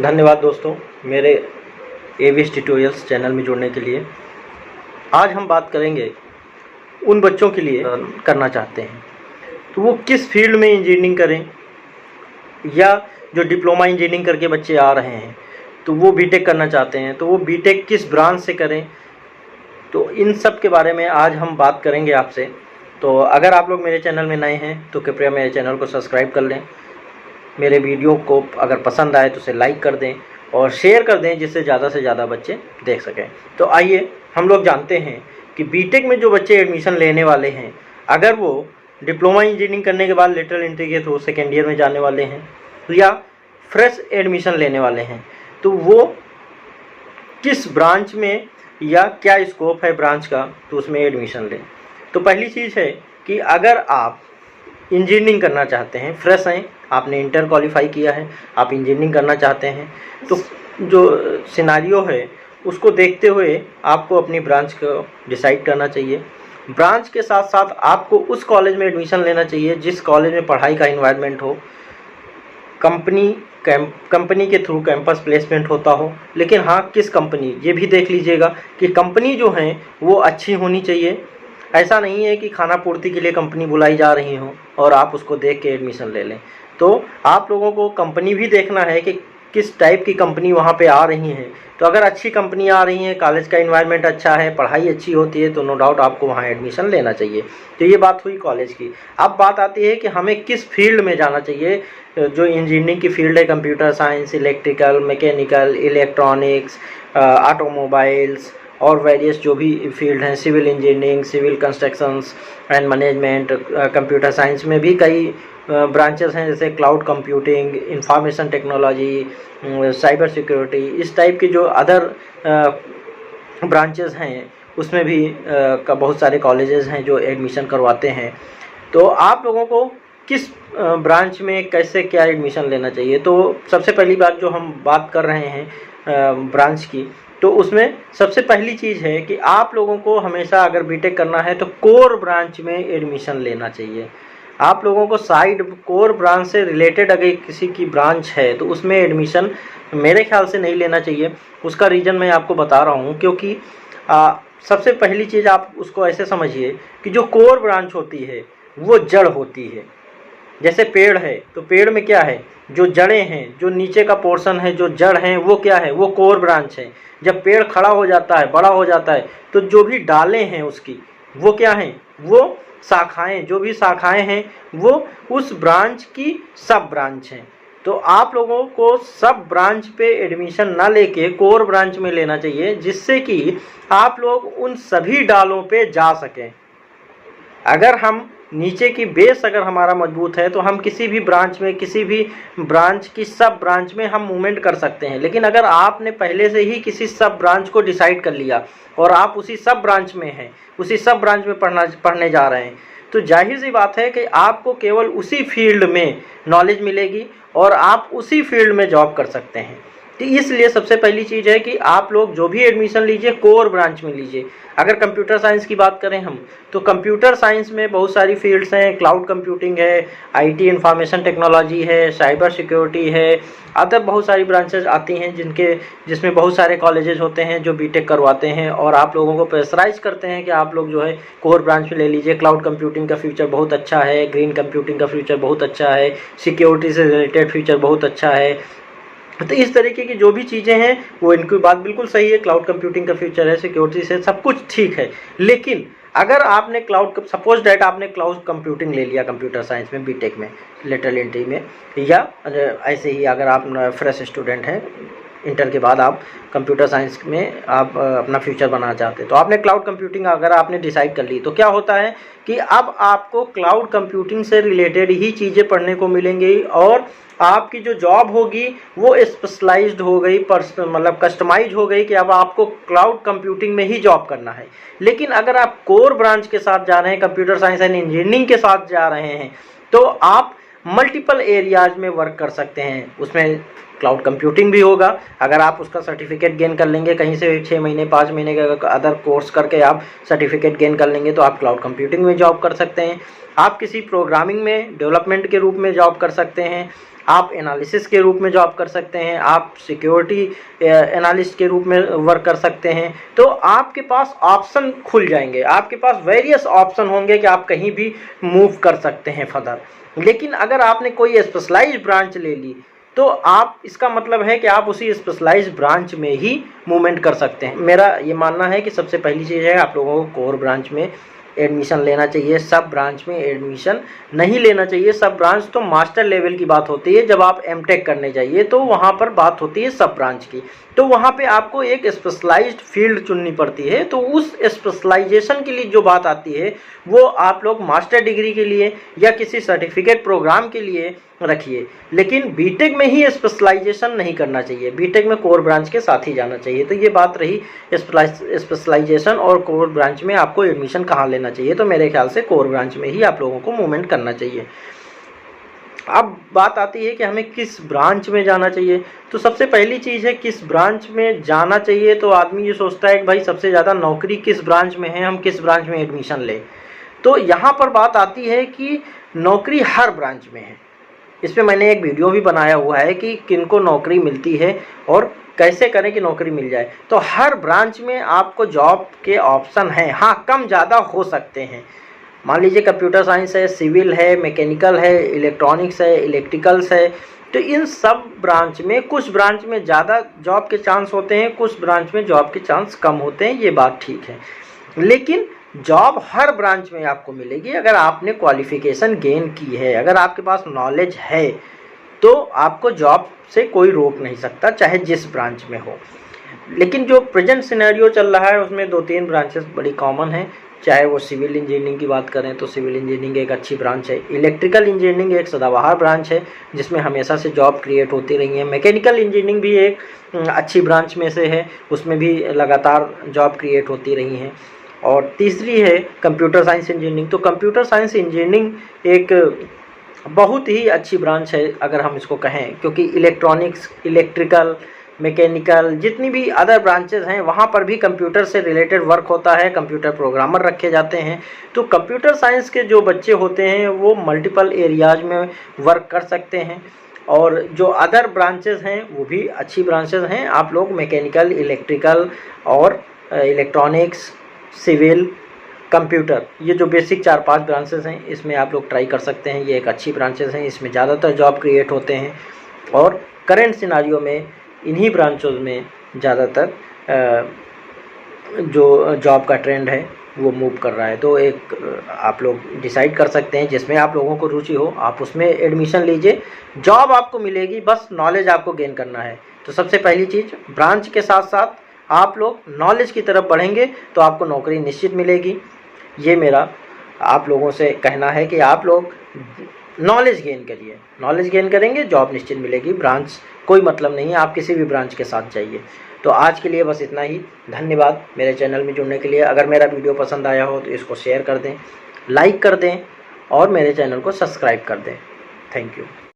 धन्यवाद दोस्तों मेरे एवीएस ट्यूटोरियल्स चैनल में जुड़ने के लिए। आज हम बात करेंगे उन बच्चों के लिए करना चाहते हैं तो वो किस फील्ड में इंजीनियरिंग करें, या जो डिप्लोमा इंजीनियरिंग करके बच्चे आ रहे हैं तो वो बीटेक करना चाहते हैं तो वो बीटेक किस ब्रांच से करें। तो इन सब के बारे में आज हम बात करेंगे आपसे। तो अगर आप लोग मेरे चैनल में नए हैं तो कृपया मेरे चैनल को सब्सक्राइब कर लें। मेरे वीडियो को अगर पसंद आए तो उसे लाइक कर दें और शेयर कर दें जिससे ज़्यादा से ज़्यादा बच्चे देख सकें। तो आइए हम लोग जानते हैं कि बीटेक में जो बच्चे एडमिशन लेने वाले हैं, अगर वो डिप्लोमा इंजीनियरिंग करने के बाद लेटरल एंट्री के थ्रू सेकेंड ईयर में जाने वाले हैं या फ्रेश एडमिशन लेने वाले हैं, तो वो किस ब्रांच में या क्या स्कोप है ब्रांच का, तो उसमें एडमिशन लें। तो पहली चीज़ है कि अगर आप इंजीनियरिंग करना चाहते हैं, फ्रेश हैं, आपने इंटर क्वालिफाई किया है, आप इंजीनियरिंग करना चाहते हैं, तो जो सिनारियो है उसको देखते हुए आपको अपनी ब्रांच को डिसाइड करना चाहिए। ब्रांच के साथ साथ आपको उस कॉलेज में एडमिशन लेना चाहिए जिस कॉलेज में पढ़ाई का इन्वायरमेंट हो, कंपनी के थ्रू कैंपस प्लेसमेंट होता हो। लेकिन हाँ, किस कंपनी, ये भी देख लीजिएगा कि कंपनी जो है वो अच्छी होनी चाहिए। ऐसा नहीं है कि खाना पूर्ति के लिए कंपनी बुलाई जा रही हो और आप उसको देख के एडमिशन ले लें। तो आप लोगों को कंपनी भी देखना है कि किस टाइप की कंपनी वहाँ पे आ रही हैं। तो अगर अच्छी कंपनी आ रही हैं, कॉलेज का इन्वायरमेंट अच्छा है, पढ़ाई अच्छी होती है, तो नो डाउट आपको वहाँ एडमिशन लेना चाहिए। तो ये बात हुई कॉलेज की। अब बात आती है कि हमें किस फील्ड में जाना चाहिए। जो इंजीनियरिंग की फील्ड है, computer science, electrical, mechanical, electronics, automobiles और वेरियस जो भी फील्ड हैं, civil engineering, civil constructions and management, computer science में भी कई ब्रांचेस हैं, जैसे cloud computing, information technology, cyber security, इस टाइप की जो अदर ब्रांचेस हैं उसमें भी का बहुत सारे कॉलेजेस हैं जो एडमिशन करवाते हैं। तो आप लोगों को किस ब्रांच में कैसे क्या एडमिशन लेना चाहिए। तो सबसे पहली बात जो हम बात कर रहे हैं ब्रांच की, तो उसमें सबसे पहली चीज़ है कि आप लोगों को हमेशा अगर बीटेक करना है तो कोर ब्रांच में एडमिशन लेना चाहिए। आप लोगों को साइड कोर ब्रांच से रिलेटेड अगर किसी की ब्रांच है तो उसमें एडमिशन मेरे ख्याल से नहीं लेना चाहिए। उसका रीज़न मैं आपको बता रहा हूँ, क्योंकि सबसे पहली चीज़ आप उसको ऐसे समझिए कि जो कोर ब्रांच होती है वो जड़ होती है। जैसे पेड़ है तो पेड़ में क्या है, जो जड़ें हैं, जो नीचे का पोर्शन है, जो जड़ हैं, वो क्या है, वो कोर ब्रांच है। जब पेड़ खड़ा हो जाता है, बड़ा हो जाता है, तो जो भी डालें हैं उसकी, वो क्या हैं, वो शाखाएं, जो भी शाखाएं हैं वो उस ब्रांच की सब ब्रांच हैं। तो आप लोगों को सब ब्रांच पे एडमिशन ना लेके कोर ब्रांच में लेना चाहिए, जिससे कि आप लोग उन सभी डालों पे जा सकें। अगर हम नीचे की बेस अगर हमारा मजबूत है तो हम किसी भी ब्रांच में, किसी भी ब्रांच की सब ब्रांच में हम मूवमेंट कर सकते हैं। लेकिन अगर आपने पहले से ही किसी सब ब्रांच को डिसाइड कर लिया और आप उसी सब ब्रांच में हैं, उसी सब ब्रांच में पढ़ने जा रहे हैं, तो जाहिर सी बात है कि आपको केवल उसी फील्ड में नॉलेज मिलेगी और आप उसी फील्ड में जॉब कर सकते हैं। तो इसलिए सबसे पहली चीज़ है कि आप लोग जो भी एडमिशन लीजिए कोर ब्रांच में लीजिए। अगर कंप्यूटर साइंस की बात करें हम, तो कंप्यूटर साइंस में बहुत सारी फील्ड्स हैं, क्लाउड कंप्यूटिंग है, आईटी इंफॉर्मेशन टेक्नोलॉजी है, साइबर सिक्योरिटी है, अदर बहुत सारी ब्रांचेस आती हैं जिसमें बहुत सारे कॉलेजेस होते हैं जो बीटेक करवाते हैं और आप लोगों को प्रेशराइज करते हैं कि आप लोग जो है कोर ब्रांच में ले लीजिए। क्लाउड कंप्यूटिंग का फ्यूचर बहुत अच्छा है, ग्रीन कंप्यूटिंग का फ्यूचर बहुत अच्छा है, सिक्योरिटी से रिलेटेड फ्यूचर बहुत अच्छा है। तो इस तरीके की जो भी चीज़ें हैं वो, इनकी बात बिल्कुल सही है, क्लाउड कंप्यूटिंग का फ्यूचर है, सिक्योरिटी से सब कुछ ठीक है। लेकिन अगर आपने सपोज डैट आपने क्लाउड कंप्यूटिंग ले लिया कंप्यूटर साइंस में बीटेक में लेटरल एंट्री में, या ऐसे ही अगर आप फ्रेश स्टूडेंट हैं, इंटर के बाद आप कंप्यूटर साइंस में आप अपना फ्यूचर बनाना चाहते हैं, तो आपने क्लाउड कंप्यूटिंग अगर आपने डिसाइड कर ली, तो क्या होता है कि अब आपको क्लाउड कंप्यूटिंग से रिलेटेड ही चीज़ें पढ़ने को मिलेंगी और आपकी जो जॉब होगी वो स्पेशलाइज्ड हो गई, मतलब कस्टमाइज हो गई कि अब आपको क्लाउड कंप्यूटिंग में ही जॉब करना है। लेकिन अगर आप कोर ब्रांच के साथ जा रहे हैं, कंप्यूटर साइंस एंड इंजीनियरिंग के साथ जा रहे हैं, तो आप मल्टीपल एरियाज में वर्क कर सकते हैं। उसमें क्लाउड कंप्यूटिंग भी होगा, अगर आप उसका सर्टिफिकेट गेन कर लेंगे, कहीं से 6 महीने 5 महीने का अदर कोर्स करके आप सर्टिफिकेट गेन कर लेंगे तो आप क्लाउड कंप्यूटिंग में जॉब कर सकते हैं। आप किसी प्रोग्रामिंग में डेवलपमेंट के रूप में जॉब कर सकते हैं। आप एनालिसिस के रूप में जॉब कर सकते हैं, आप सिक्योरिटी एनालिस्ट के रूप में वर्क कर सकते हैं। तो आपके पास ऑप्शन खुल जाएंगे, आपके पास वेरियस ऑप्शन होंगे कि आप कहीं भी मूव कर सकते हैं फर्दर। लेकिन अगर आपने कोई स्पेशलाइज्ड ब्रांच ले ली तो आप, इसका मतलब है कि आप उसी स्पेशलाइज्ड ब्रांच में ही मूवमेंट कर सकते हैं। मेरा ये मानना है कि सबसे पहली चीज़ है आप लोगों को कोर ब्रांच में एडमिशन लेना चाहिए, सब ब्रांच में एडमिशन नहीं लेना चाहिए। सब ब्रांच तो मास्टर लेवल की बात होती है, जब आप एमटेक करने जाइए तो वहाँ पर बात होती है सब ब्रांच की। तो वहाँ पे आपको एक स्पेशलाइज्ड फील्ड चुननी पड़ती है। तो उस स्पेशलाइजेशन के लिए जो बात आती है वो आप लोग मास्टर डिग्री के लिए या किसी सर्टिफिकेट प्रोग्राम के लिए रखिए, लेकिन बीटेक में ही स्पेशलाइजेशन नहीं करना चाहिए, बीटेक में कोर ब्रांच के साथ ही जाना चाहिए। तो ये बात रही स्पेशलाइजेशन और कोर ब्रांच में आपको एडमिशन कहाँ लेना चाहिए। तो मेरे ख्याल से कोर ब्रांच में ही आप लोगों को मूवमेंट करना चाहिए। अब बात आती है कि हमें किस ब्रांच में जाना चाहिए। तो सबसे पहली चीज़ है किस ब्रांच में जाना चाहिए। तो आदमी ये सोचता है कि भाई सबसे ज़्यादा नौकरी किस ब्रांच में है, हम किस ब्रांच में एडमिशन लें। तो यहाँ पर बात आती है कि नौकरी हर ब्रांच में है। इस पर मैंने एक वीडियो भी बनाया हुआ है कि किनको नौकरी मिलती है और कैसे करें कि नौकरी मिल जाए। तो हर ब्रांच में आपको जॉब के ऑप्शन हैं, हाँ कम ज़्यादा हो सकते हैं। मान लीजिए कंप्यूटर साइंस है, सिविल है, मैकेनिकल है, इलेक्ट्रॉनिक्स है, इलेक्ट्रिकल्स है। तो इन सब ब्रांच में कुछ ब्रांच में ज़्यादा जॉब के चांस होते हैं, कुछ ब्रांच में जॉब के चांस कम होते हैं, ये बात ठीक है। लेकिन जॉब हर ब्रांच में आपको मिलेगी अगर आपने क्वालिफिकेशन गेन की है, अगर आपके पास नॉलेज है तो आपको जॉब से कोई रोक नहीं सकता, चाहे जिस ब्रांच में हो। लेकिन जो प्रेजेंट सिनेरियो चल रहा है उसमें 2-3 ब्रांचेस बड़ी कॉमन हैं। चाहे वो सिविल इंजीनियरिंग की बात करें तो सिविल इंजीनियरिंग एक अच्छी ब्रांच है, इलेक्ट्रिकल इंजीनियरिंग एक सदाबहार ब्रांच है जिसमें हमेशा से जॉब क्रिएट होती रही है, मैकेनिकल इंजीनियरिंग भी एक अच्छी ब्रांच में से है, उसमें भी लगातार जॉब क्रिएट होती रही हैं। और तीसरी है कंप्यूटर साइंस इंजीनियरिंग। तो कंप्यूटर साइंस इंजीनियरिंग एक बहुत ही अच्छी ब्रांच है अगर हम इसको कहें, क्योंकि इलेक्ट्रॉनिक्स, इलेक्ट्रिकल, मैकेनिकल जितनी भी अदर ब्रांचेस हैं वहाँ पर भी कंप्यूटर से रिलेटेड वर्क होता है, कंप्यूटर प्रोग्रामर रखे जाते हैं। तो कंप्यूटर साइंस के जो बच्चे होते हैं वो मल्टीपल एरियाज में वर्क कर सकते हैं। और जो अदर ब्रांचेस हैं वो भी अच्छी ब्रांचेस हैं। आप लोग मैकेनिकल, इलेक्ट्रिकल और इलेक्ट्रॉनिक्स, सिविल, कंप्यूटर, ये जो बेसिक 4-5 ब्रांचेस हैं इसमें आप लोग ट्राई कर सकते हैं। ये एक अच्छी ब्रांचेस हैं, इसमें ज़्यादातर जॉब क्रिएट होते हैं और करेंट सिनारियो में इन्हीं ब्रांचों में ज़्यादातर जो जॉब का ट्रेंड है वो मूव कर रहा है। तो एक आप लोग डिसाइड कर सकते हैं जिसमें आप लोगों को रुचि हो आप उसमें एडमिशन लीजिए, जॉब आपको मिलेगी, बस नॉलेज आपको गेन करना है। तो सबसे पहली चीज़, ब्रांच के साथ साथ आप लोग नॉलेज की तरफ बढ़ेंगे तो आपको नौकरी निश्चित मिलेगी। ये मेरा आप लोगों से कहना है कि आप लोग नॉलेज गेन करिए, नॉलेज गेन करेंगे जॉब निश्चित मिलेगी। ब्रांच कोई मतलब नहीं है, आप किसी भी ब्रांच के साथ जाइए। तो आज के लिए बस इतना ही। धन्यवाद मेरे चैनल में जुड़ने के लिए। अगर मेरा वीडियो पसंद आया हो तो इसको शेयर कर दें, लाइक कर दें और मेरे चैनल को सब्सक्राइब कर दें। Thank you.